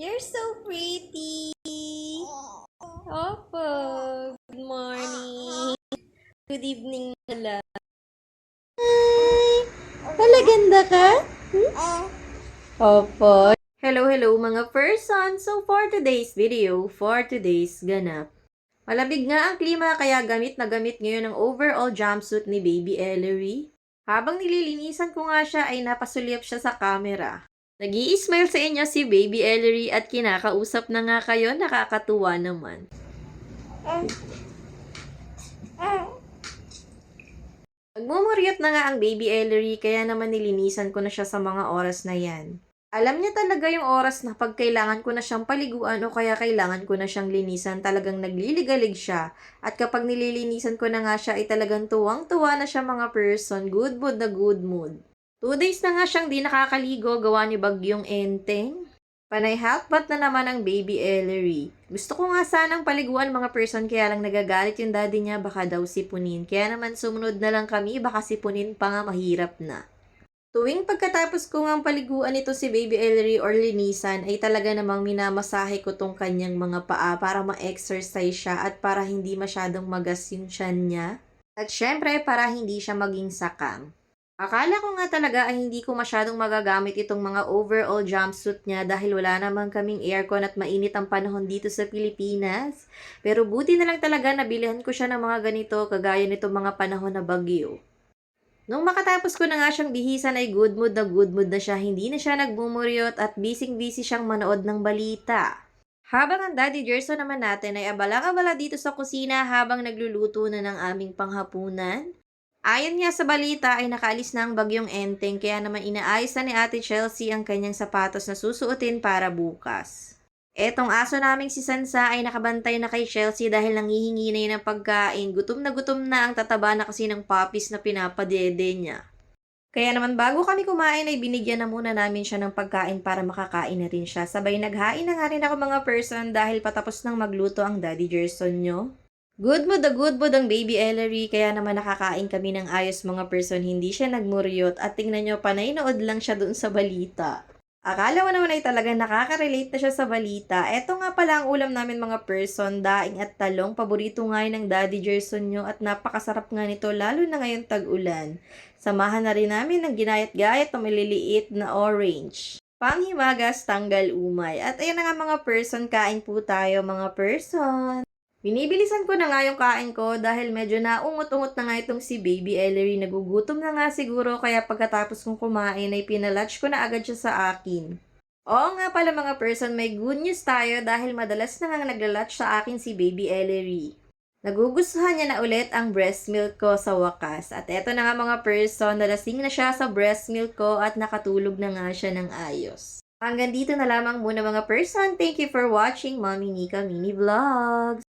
You're so pretty. Opo. Good morning. Good evening na lang. Hi! Palaganda ka? Opo. Hello mga person. So for today's video, for today's ganap. Malamig nga ang klima kaya gamit na gamit ngayon ang overall jumpsuit ni Baby Ellery. Habang nililinisan ko nga siya ay napasulyap siya sa camera. Nag-i-smile sa inyo si Baby Ellery at kinakausap na nga kayo, nakakatuwa naman. Nagmumuryot na nga ang Baby Ellery kaya naman nilinisan ko na siya sa mga oras na yan. Alam niya talaga yung oras na pag kailangan ko na siyang paliguan o kaya kailangan ko na siyang linisan, talagang nagliligalig siya. At kapag nililinisan ko na nga siya ay talagang tuwang-tuwa na siya mga person, good mood na good mood. 2 days na nga siyang di nakakaligo gawa ni Bagyong Enteng. Panay health bath na naman ang Baby Ellery. Gusto ko nga sanang paliguan mga person kaya lang nagagalit yung daddy niya baka daw sipunin. Kaya naman sumunod na lang kami baka sipunin pa nga mahirap na. Tuwing pagkatapos ko ngang paliguan ito si Baby Ellery or linisan ay talaga namang minamasahe ko tong kanyang mga paa para ma-exercise siya at para hindi masyadong magas yung tiyan niya. At syempre para hindi siya maging sakang. Akala ko nga talaga ay hindi ko masyadong magagamit itong mga overall jumpsuit niya dahil wala naman kaming aircon at mainit ang panahon dito sa Pilipinas. Pero buti na lang talaga nabilihan ko siya ng mga ganito kagaya nitong mga panahon na bagyo. Nung makatapos ko na nga siyang bihisan ay good mood na siya, hindi na siya nagmumuryot at busy siyang manood ng balita. Habang ang Daddy Gerson naman natin ay abala-abala dito sa kusina habang nagluluto na ng aming panghapunan. Ayon nga sa balita ay nakaalis na ang Bagyong Enteng kaya naman inaayos na ni Ate Chelsea ang kanyang sapatos na susuotin para bukas. Etong aso naming si Sansa ay nakabantay na kay Chelsea dahil nangihingi na yun ng pagkain. Gutom na ang tataba na kasi ng puppies na pinapadede niya. Kaya naman bago kami kumain ay binigyan na muna namin siya ng pagkain para makakain na rin siya. Sabay naghain na nga rin ako mga person dahil patapos nang magluto ang Daddy Gerson nyo. Good mood ang Baby Ellery kaya naman nakakain kami ng ayos mga person, hindi siya nagmuryot at tingnan nyo panay nood lang siya doon sa balita. Akala mo naman ay talagang nakaka-relate na siya sa balita. Eto nga pala ang ulam namin mga person, daing at talong, paborito nga yun ng Daddy Gerson nyo at napakasarap nga nito lalo na ngayon tag-ulan. Samahan na rin namin ng ginayat-gayat na maliliit na orange. Panghimagas, tanggal umay. At ayan na nga mga person, kain po tayo mga person. Binibilisan ko na nga yung kain ko dahil medyo naungot-ungot na nga itong si Baby Ellery. Nagugutom na nga siguro kaya pagkatapos kong kumain ay pinalunch ko na agad siya sa akin. Oo nga pala mga person, may good news tayo dahil madalas na nga naglalunch sa akin si Baby Ellery. Nagugustuhan niya na ulit ang breast milk ko sa wakas. At eto na nga mga person, nalasing na siya sa breast milk ko at nakatulog na nga siya ng ayos. Hanggang dito na lamang muna mga person. Thank you for watching Mommy Nika Mini Vlogs.